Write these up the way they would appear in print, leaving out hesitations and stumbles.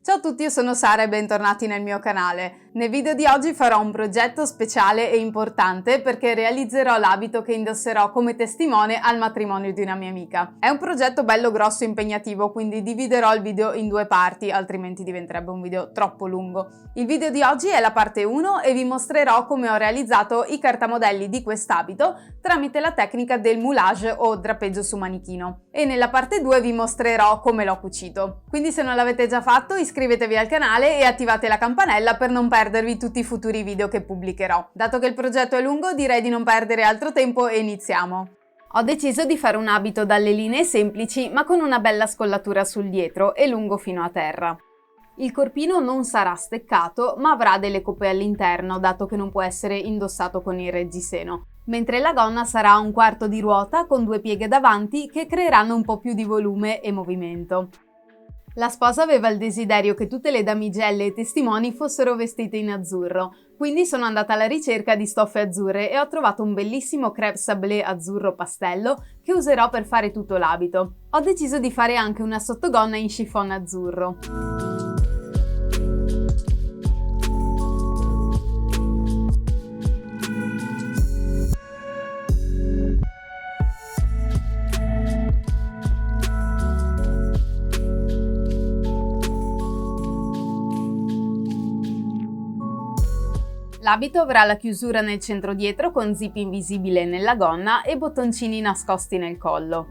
Ciao a tutti, io sono Sara e bentornati nel mio canale. Nel video di oggi farò un progetto speciale e importante perché realizzerò l'abito che indosserò come testimone al matrimonio di una mia amica. È un progetto bello grosso e impegnativo, quindi dividerò il video in due parti, altrimenti diventerebbe un video troppo lungo. Il video di oggi è la parte 1 e vi mostrerò come ho realizzato i cartamodelli di quest'abito tramite la tecnica del moulage o drappeggio su manichino. E nella parte 2 vi mostrerò come l'ho cucito. Quindi se non l'avete già fatto, iscrivetevi al canale e attivate la campanella per non perdervi tutti i futuri video che pubblicherò. Dato che il progetto è lungo, direi di non perdere altro tempo e iniziamo. Ho deciso di fare un abito dalle linee semplici ma con una bella scollatura sul dietro e lungo fino a terra. Il corpino non sarà steccato ma avrà delle coppe all'interno, dato che non può essere indossato con il reggiseno, mentre la gonna sarà un quarto di ruota con due pieghe davanti che creeranno un po' più di volume e movimento. La sposa aveva il desiderio che tutte le damigelle e testimoni fossero vestite in azzurro, quindi sono andata alla ricerca di stoffe azzurre e ho trovato un bellissimo crêpe sablé azzurro pastello che userò per fare tutto l'abito. Ho deciso di fare anche una sottogonna in chiffon azzurro. L'abito avrà la chiusura nel centro dietro con zip invisibile nella gonna e bottoncini nascosti nel collo.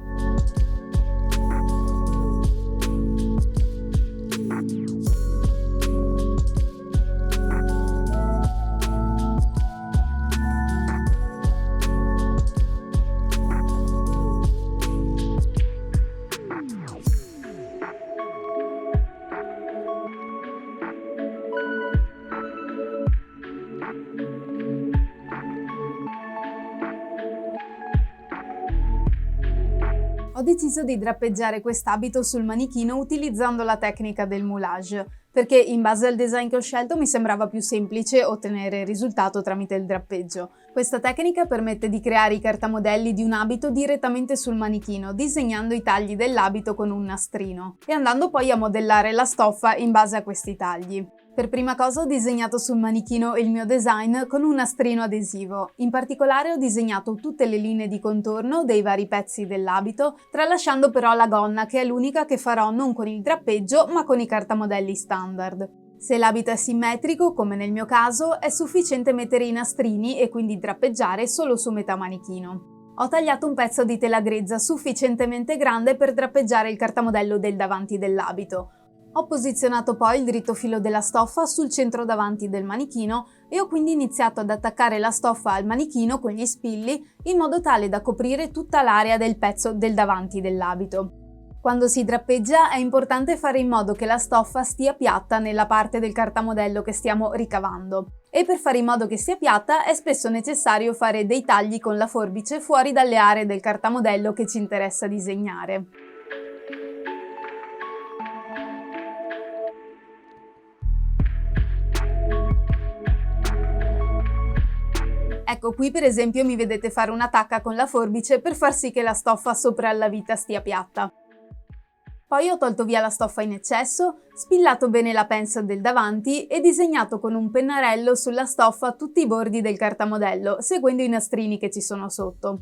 Ho deciso di drappeggiare quest'abito sul manichino utilizzando la tecnica del moulage, perché in base al design che ho scelto mi sembrava più semplice ottenere il risultato tramite il drappeggio. Questa tecnica permette di creare i cartamodelli di un abito direttamente sul manichino, disegnando i tagli dell'abito con un nastrino e andando poi a modellare la stoffa in base a questi tagli. Per prima cosa ho disegnato sul manichino il mio design con un nastrino adesivo. In particolare ho disegnato tutte le linee di contorno dei vari pezzi dell'abito, tralasciando però la gonna, che è l'unica che farò non con il drappeggio ma con i cartamodelli standard. Se l'abito è simmetrico, come nel mio caso, è sufficiente mettere i nastrini e quindi drappeggiare solo su metà manichino. Ho tagliato un pezzo di tela grezza sufficientemente grande per drappeggiare il cartamodello del davanti dell'abito. Ho posizionato poi il dritto filo della stoffa sul centro davanti del manichino e ho quindi iniziato ad attaccare la stoffa al manichino con gli spilli in modo tale da coprire tutta l'area del pezzo del davanti dell'abito. Quando si drappeggia è importante fare in modo che la stoffa stia piatta nella parte del cartamodello che stiamo ricavando. E per fare in modo che sia piatta è spesso necessario fare dei tagli con la forbice fuori dalle aree del cartamodello che ci interessa disegnare. Ecco, qui per esempio mi vedete fare una tacca con la forbice per far sì che la stoffa sopra la vita stia piatta. Poi ho tolto via la stoffa in eccesso, spillato bene la pencil del davanti e disegnato con un pennarello sulla stoffa tutti i bordi del cartamodello, seguendo i nastrini che ci sono sotto.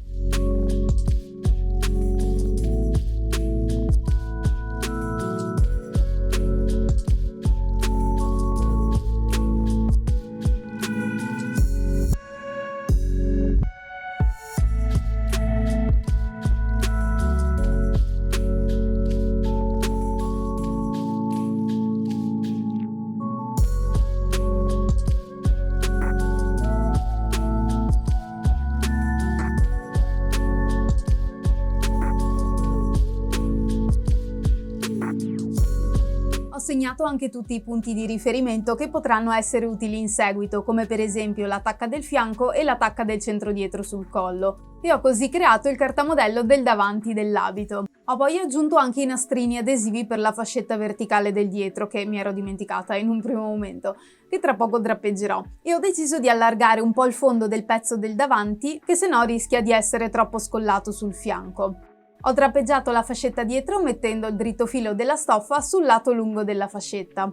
Ho segnato anche tutti i punti di riferimento che potranno essere utili in seguito, come per esempio la tacca del fianco e la tacca del centro dietro sul collo, e ho così creato il cartamodello del davanti dell'abito. Ho poi aggiunto anche i nastrini adesivi per la fascetta verticale del dietro, che mi ero dimenticata in un primo momento, che tra poco drappeggerò, e ho deciso di allargare un po' il fondo del pezzo del davanti, che se no rischia di essere troppo scollato sul fianco. Ho drappeggiato la fascetta dietro mettendo il dritto filo della stoffa sul lato lungo della fascetta.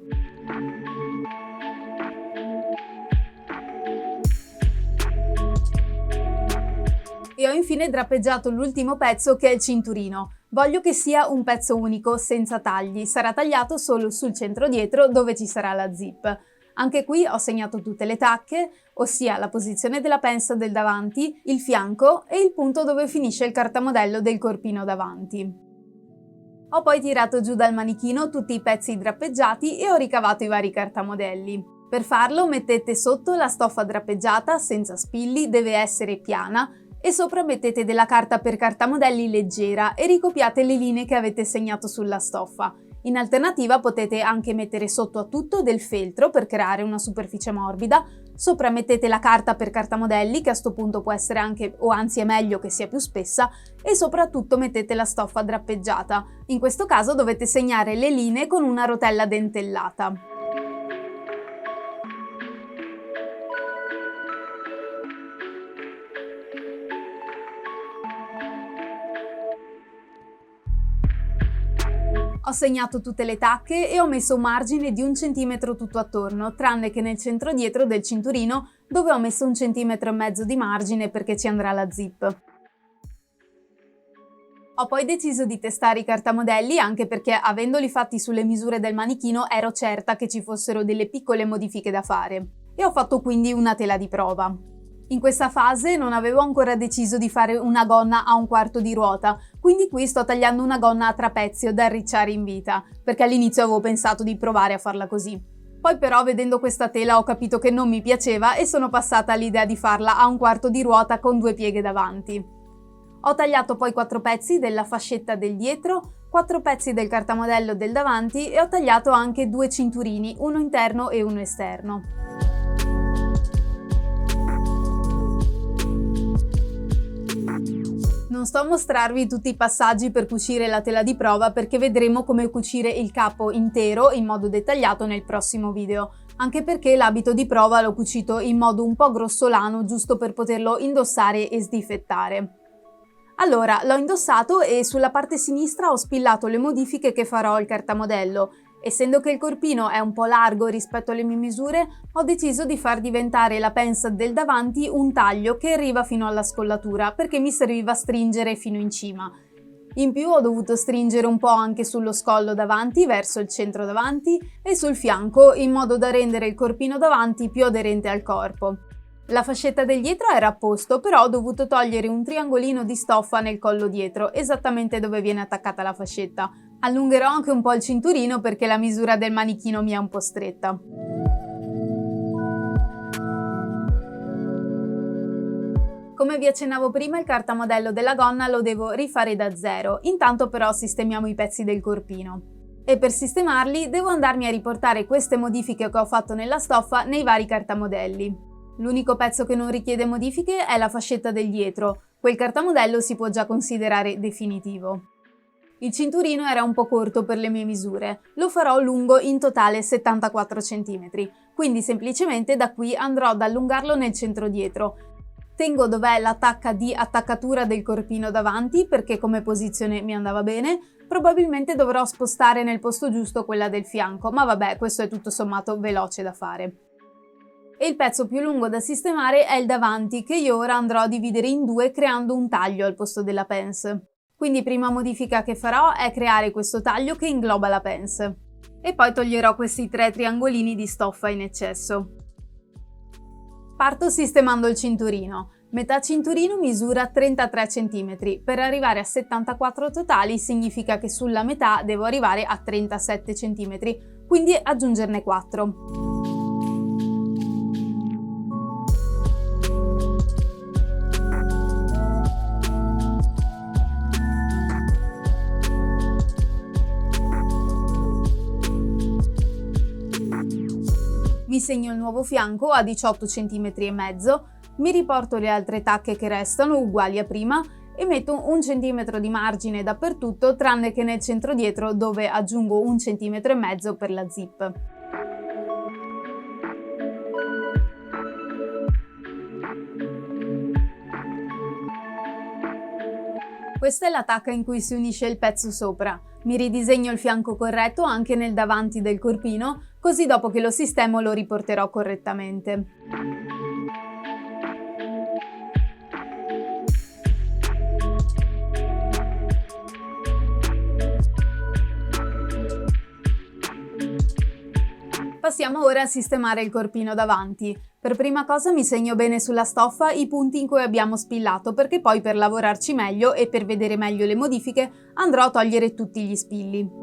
E ho infine drappeggiato l'ultimo pezzo, che è il cinturino. Voglio che sia un pezzo unico, senza tagli, sarà tagliato solo sul centro dietro dove ci sarà la zip. Anche qui ho segnato tutte le tacche, ossia la posizione della pensa del davanti, il fianco e il punto dove finisce il cartamodello del corpino davanti. Ho poi tirato giù dal manichino tutti i pezzi drappeggiati e ho ricavato i vari cartamodelli. Per farlo mettete sotto la stoffa drappeggiata senza spilli, deve essere piana, e sopra mettete della carta per cartamodelli leggera e ricopiate le linee che avete segnato sulla stoffa. In alternativa potete anche mettere sotto a tutto del feltro per creare una superficie morbida, sopra mettete la carta per cartamodelli, che a sto punto può essere anche, o anzi è meglio che sia più spessa, e soprattutto mettete la stoffa drappeggiata. In questo caso dovete segnare le linee con una rotella dentellata. Ho segnato tutte le tacche e ho messo un margine di 1 centimetro tutto attorno, tranne che nel centro dietro del cinturino, dove ho messo 1,5 centimetri di margine perché ci andrà la zip. Ho poi deciso di testare i cartamodelli anche perché, avendoli fatti sulle misure del manichino, ero certa che ci fossero delle piccole modifiche da fare. E ho fatto quindi una tela di prova. In questa fase non avevo ancora deciso di fare una gonna a 1/4 di ruota, quindi qui sto tagliando una gonna a trapezio da arricciare in vita, perché all'inizio avevo pensato di provare a farla così. Poi però, vedendo questa tela, ho capito che non mi piaceva e sono passata all'idea di farla a 1/4 di ruota con 2 pieghe davanti. Ho tagliato poi 4 pezzi della fascetta del dietro, 4 pezzi del cartamodello del davanti e ho tagliato anche 2 cinturini, uno interno e uno esterno. Non sto a mostrarvi tutti i passaggi per cucire la tela di prova perché vedremo come cucire il capo intero in modo dettagliato nel prossimo video, anche perché l'abito di prova l'ho cucito in modo un po' grossolano giusto per poterlo indossare e sdifettare. Allora, l'ho indossato e sulla parte sinistra ho spillato le modifiche che farò al cartamodello. Essendo che il corpino è un po' largo rispetto alle mie misure, ho deciso di far diventare la pensa del davanti un taglio che arriva fino alla scollatura, perché mi serviva a stringere fino in cima. In più ho dovuto stringere un po' anche sullo scollo davanti, verso il centro davanti, e sul fianco, in modo da rendere il corpino davanti più aderente al corpo. La fascetta del dietro era a posto, però ho dovuto togliere un triangolino di stoffa nel collo dietro, esattamente dove viene attaccata la fascetta. Allungherò anche un po' il cinturino perché la misura del manichino mi è un po' stretta. Come vi accennavo prima, il cartamodello della gonna lo devo rifare da zero, intanto però sistemiamo i pezzi del corpino. E per sistemarli devo andarmi a riportare queste modifiche che ho fatto nella stoffa nei vari cartamodelli. L'unico pezzo che non richiede modifiche è la fascetta del dietro, quel cartamodello si può già considerare definitivo. Il cinturino era un po' corto per le mie misure, lo farò lungo in totale 74 cm, quindi semplicemente da qui andrò ad allungarlo nel centro dietro. Tengo dov'è l'attacca di attaccatura del corpino davanti perché come posizione mi andava bene, probabilmente dovrò spostare nel posto giusto quella del fianco, ma vabbè, questo è tutto sommato veloce da fare. E il pezzo più lungo da sistemare è il davanti, che io ora andrò a dividere in due creando un taglio al posto della pence. Quindi prima modifica che farò è creare questo taglio che ingloba la pence. E poi toglierò questi 3 triangolini di stoffa in eccesso. Parto sistemando il cinturino. Metà cinturino misura 33 cm, per arrivare a 74 totali significa che sulla metà devo arrivare a 37 cm, quindi aggiungerne 4. Mi segno il nuovo fianco a 18 cm e mezzo, mi riporto le altre tacche che restano uguali a prima e metto 1 cm di margine dappertutto tranne che nel centro dietro dove aggiungo 1,5 cm per la zip. Questa è la tacca in cui si unisce il pezzo sopra. Mi ridisegno il fianco corretto anche nel davanti del corpino, così dopo che lo sistemo lo riporterò correttamente. Passiamo ora a sistemare il corpino davanti. Per prima cosa mi segno bene sulla stoffa i punti in cui abbiamo spillato, perché poi per lavorarci meglio e per vedere meglio le modifiche andrò a togliere tutti gli spilli.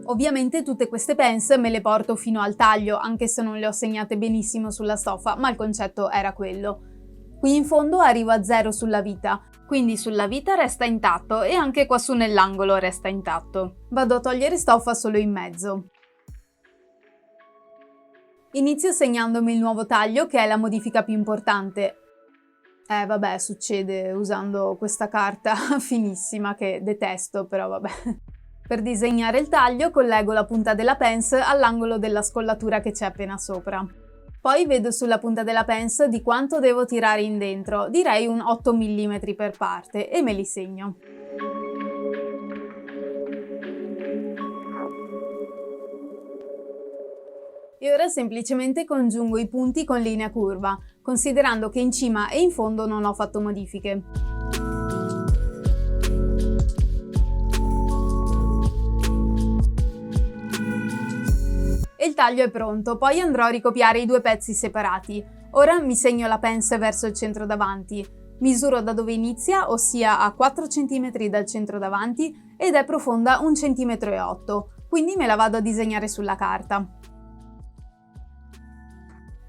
Ovviamente tutte queste pence me le porto fino al taglio, anche se non le ho segnate benissimo sulla stoffa, ma il concetto era quello. Qui in fondo arrivo a 0 sulla vita, quindi sulla vita resta intatto e anche qua su nell'angolo resta intatto. Vado a togliere stoffa solo in mezzo. Inizio segnandomi il nuovo taglio, che è la modifica più importante. Vabbè, succede usando questa carta finissima che detesto, però vabbè. Per disegnare il taglio collego la punta della pence all'angolo della scollatura che c'è appena sopra. Poi vedo sulla punta della pence di quanto devo tirare in dentro, direi un 8 mm per parte, e me li segno. E ora semplicemente congiungo i punti con linea curva, considerando che in cima e in fondo non ho fatto modifiche. E il taglio è pronto, poi andrò a ricopiare i due pezzi separati. Ora mi segno la pence verso il centro davanti. Misuro da dove inizia, ossia a 4 cm dal centro davanti, ed è profonda 1,8 cm, quindi me la vado a disegnare sulla carta.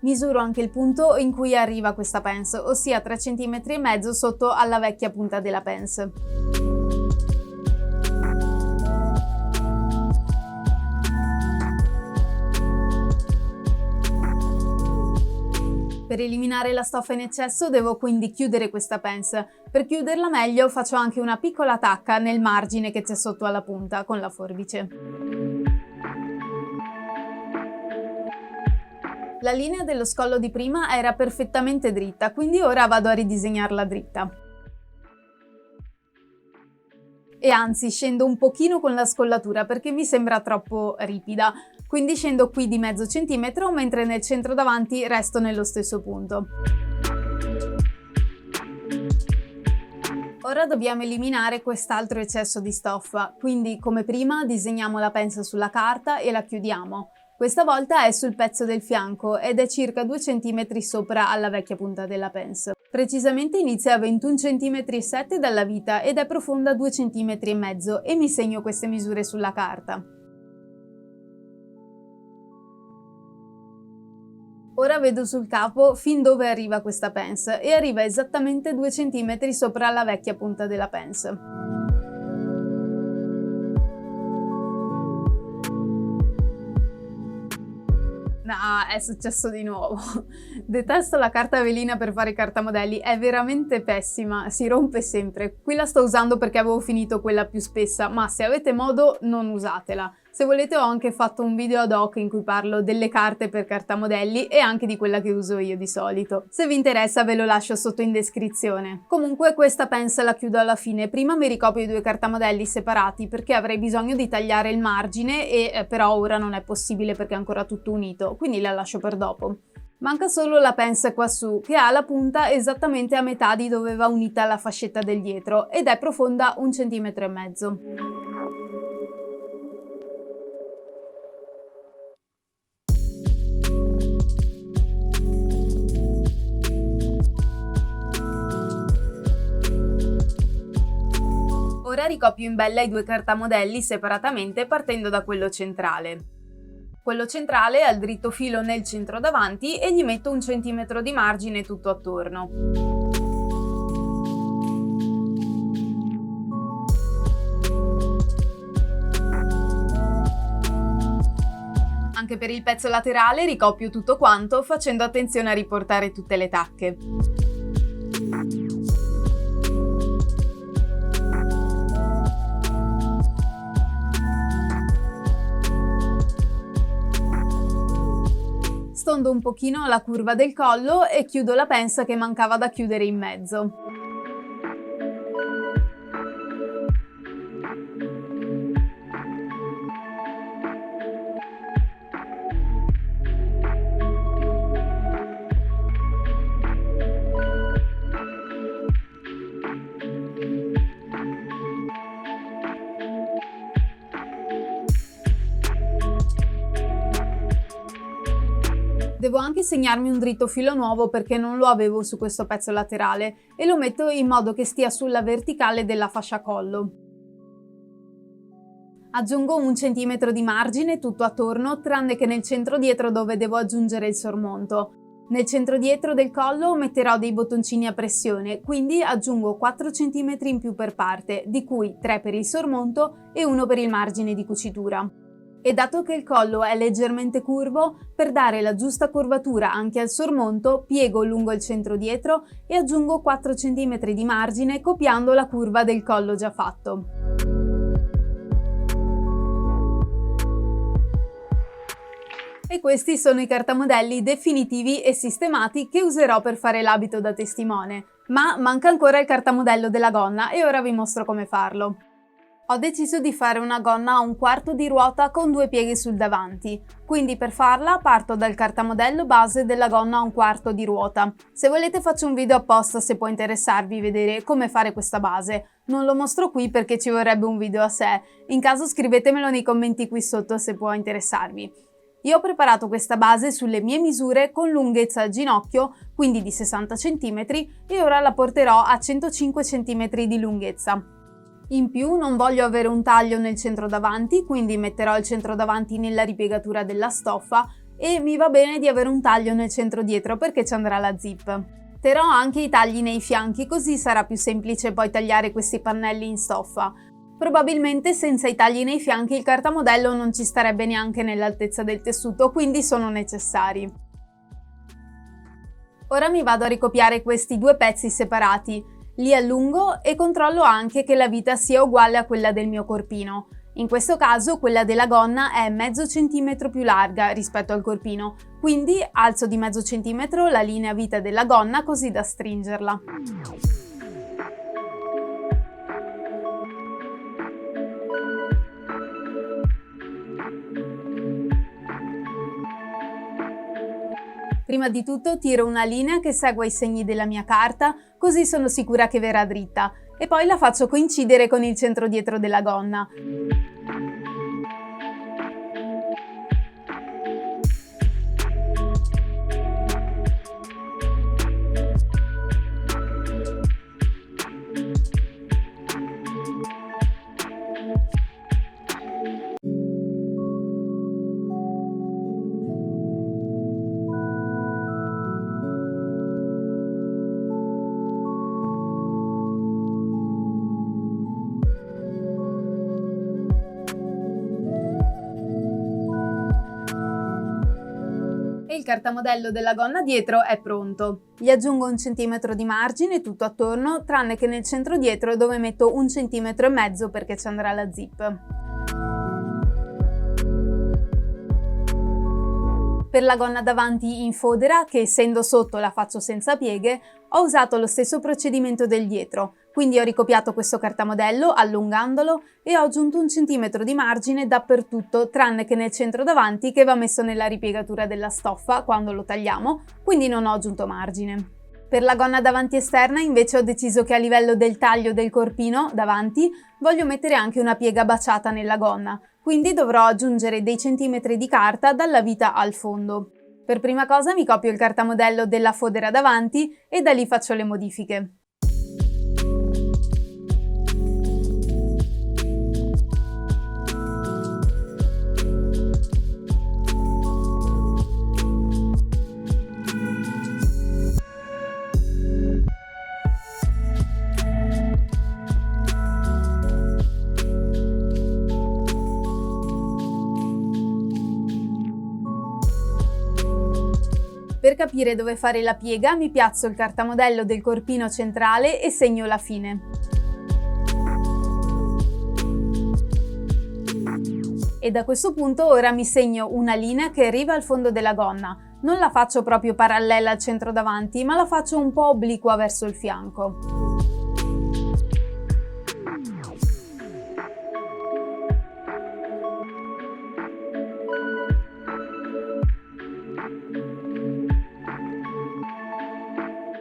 Misuro anche il punto in cui arriva questa pence, ossia 3,5 cm sotto alla vecchia punta della pence. Per eliminare la stoffa in eccesso devo quindi chiudere questa pence. Per chiuderla meglio faccio anche una piccola tacca nel margine che c'è sotto alla punta con la forbice. La linea dello scollo di prima era perfettamente dritta, quindi ora vado a ridisegnarla dritta. E anzi scendo un pochino con la scollatura perché mi sembra troppo ripida. Quindi scendo qui di mezzo centimetro, mentre nel centro davanti resto nello stesso punto. Ora dobbiamo eliminare quest'altro eccesso di stoffa, quindi come prima disegniamo la pence sulla carta e la chiudiamo. Questa volta è sul pezzo del fianco ed è circa 2 cm sopra alla vecchia punta della pence. Precisamente inizia a 21,7 cm dalla vita ed è profonda 2,5 cm e mi segno queste misure sulla carta. Ora vedo sul capo fin dove arriva questa pence e arriva esattamente 2 cm sopra la vecchia punta della pence. No, è successo di nuovo. Detesto la carta velina per fare cartamodelli, è veramente pessima, si rompe sempre. Qui la sto usando perché avevo finito quella più spessa, ma se avete modo non usatela. Se volete ho anche fatto un video ad hoc in cui parlo delle carte per cartamodelli e anche di quella che uso io di solito. Se vi interessa ve lo lascio sotto in descrizione. Comunque questa pence la chiudo alla fine, prima mi ricopio i due cartamodelli separati perché avrei bisogno di tagliare il margine e però ora non è possibile perché è ancora tutto unito, quindi la lascio per dopo. Manca solo la pence quassù, che ha la punta esattamente a metà di dove va unita la fascetta del dietro ed è profonda 1,5 cm. Ora ricopio in bella i due cartamodelli separatamente partendo da quello centrale. Quello centrale ha il dritto filo nel centro davanti e gli metto 1 centimetro di margine tutto attorno. Anche per il pezzo laterale ricopio tutto quanto facendo attenzione a riportare tutte le tacche. Stondo un pochino la curva del collo e chiudo la pensa che mancava da chiudere in mezzo. Devo anche segnarmi un dritto filo nuovo perché non lo avevo su questo pezzo laterale e lo metto in modo che stia sulla verticale della fascia collo. Aggiungo 1 centimetro di margine tutto attorno, tranne che nel centro dietro dove devo aggiungere il sormonto. Nel centro dietro del collo metterò dei bottoncini a pressione, quindi aggiungo 4 cm in più per parte, di cui 3 per il sormonto e 1 per il margine di cucitura. E dato che il collo è leggermente curvo, per dare la giusta curvatura anche al sormonto, piego lungo il centro dietro e aggiungo 4 cm di margine copiando la curva del collo già fatto. E questi sono i cartamodelli definitivi e sistemati che userò per fare l'abito da testimone. Ma manca ancora il cartamodello della gonna e ora vi mostro come farlo. Ho deciso di fare una gonna a 1/4 di ruota con 2 pieghe sul davanti, quindi per farla parto dal cartamodello base della gonna a 1/4 di ruota. Se volete faccio un video apposta se può interessarvi vedere come fare questa base. Non lo mostro qui perché ci vorrebbe un video a sé, in caso scrivetemelo nei commenti qui sotto se può interessarvi. Io ho preparato questa base sulle mie misure con lunghezza al ginocchio, quindi di 60 cm, e ora la porterò a 105 cm di lunghezza. In più non voglio avere un taglio nel centro davanti, quindi metterò il centro davanti nella ripiegatura della stoffa e mi va bene di avere un taglio nel centro dietro perché ci andrà la zip. Terrò anche i tagli nei fianchi così sarà più semplice poi tagliare questi pannelli in stoffa. Probabilmente senza i tagli nei fianchi il cartamodello non ci starebbe neanche nell'altezza del tessuto, quindi sono necessari. Ora mi vado a ricopiare questi 2 pezzi separati. Li allungo e controllo anche che la vita sia uguale a quella del mio corpino. In questo caso quella della gonna è mezzo centimetro più larga rispetto al corpino, quindi alzo di mezzo centimetro la linea vita della gonna così da stringerla. Prima di tutto tiro una linea che segua i segni della mia carta, così sono sicura che verrà dritta, e poi la faccio coincidere con il centro dietro della gonna. E il cartamodello della gonna dietro è pronto. Gli aggiungo 1 centimetro di margine tutto attorno, tranne che nel centro dietro dove metto 1,5 centimetri perché ci andrà la zip. Per la gonna davanti in fodera, che essendo sotto la faccio senza pieghe, ho usato lo stesso procedimento del dietro, quindi ho ricopiato questo cartamodello allungandolo e ho aggiunto 1 centimetro di margine dappertutto, tranne che nel centro davanti che va messo nella ripiegatura della stoffa quando lo tagliamo, quindi non ho aggiunto margine. Per la gonna davanti esterna invece ho deciso che a livello del taglio del corpino davanti voglio mettere anche una piega baciata nella gonna, quindi dovrò aggiungere dei centimetri di carta dalla vita al fondo. Per prima cosa mi copio il cartamodello della fodera davanti e da lì faccio le modifiche. Per capire dove fare la piega mi piazzo il cartamodello del corpino centrale e segno la fine. E da questo punto ora mi segno una linea che arriva al fondo della gonna. Non la faccio proprio parallela al centro davanti, ma la faccio un po' obliqua verso il fianco.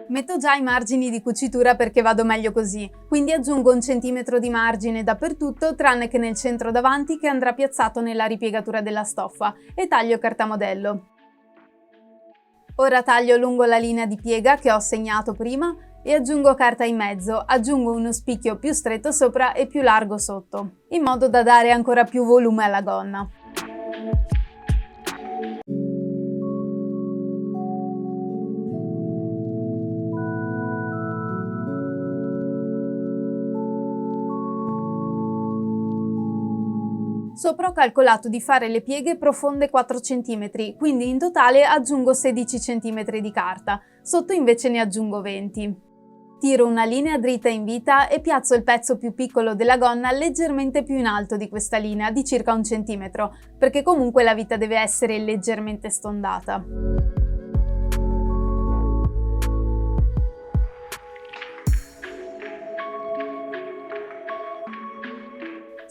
Metto già i margini di cucitura perché vado meglio così, quindi aggiungo 1 centimetro di margine dappertutto tranne che nel centro davanti che andrà piazzato nella ripiegatura della stoffa e taglio cartamodello. Ora taglio lungo la linea di piega che ho segnato prima e aggiungo carta in mezzo, aggiungo uno spicchio più stretto sopra e più largo sotto, in modo da dare ancora più volume alla gonna. Sopra ho calcolato di fare le pieghe profonde 4 cm, quindi in totale aggiungo 16 cm di carta, sotto invece ne aggiungo 20. Tiro una linea dritta in vita e piazzo il pezzo più piccolo della gonna leggermente più in alto di questa linea, di circa 1 centimetro, perché comunque la vita deve essere leggermente stondata.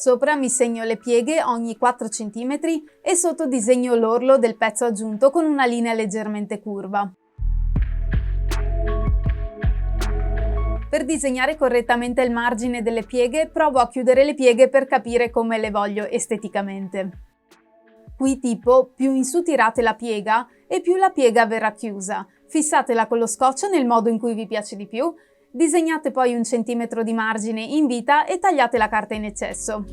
Sopra mi segno le pieghe ogni 4 cm e sotto disegno l'orlo del pezzo aggiunto con una linea leggermente curva. Per disegnare correttamente il margine delle pieghe provo a chiudere le pieghe per capire come le voglio esteticamente. Qui tipo più in su tirate la piega e più la piega verrà chiusa. Fissatela con lo scotch nel modo in cui vi piace di più. Disegnate poi 1 centimetro di margine in vita e tagliate la carta in eccesso.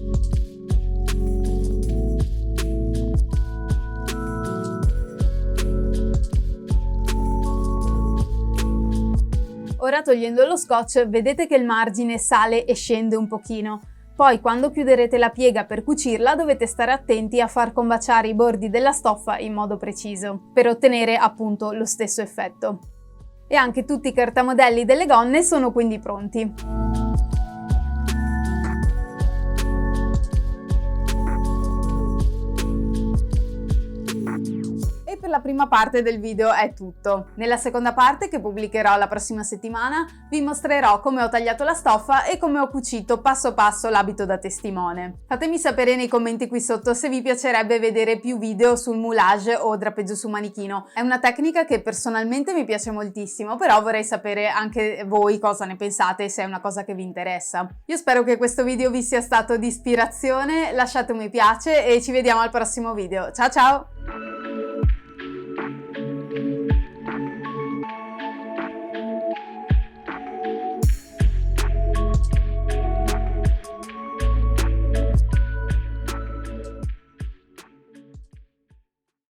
Ora togliendo lo scotch vedete che il margine sale e scende un pochino. Poi quando chiuderete la piega per cucirla dovete stare attenti a far combaciare i bordi della stoffa in modo preciso, per ottenere appunto lo stesso effetto. E anche tutti i cartamodelli delle gonne sono quindi pronti. E per la prima parte del video è tutto. Nella seconda parte, che pubblicherò la prossima settimana, vi mostrerò come ho tagliato la stoffa e come ho cucito passo passo l'abito da testimone. Fatemi sapere nei commenti qui sotto se vi piacerebbe vedere più video sul moulage o drapeggio su manichino. È una tecnica che personalmente mi piace moltissimo, però vorrei sapere anche voi cosa ne pensate e se è una cosa che vi interessa. Io spero che questo video vi sia stato di ispirazione, lasciate un mi piace e ci vediamo al prossimo video. Ciao ciao!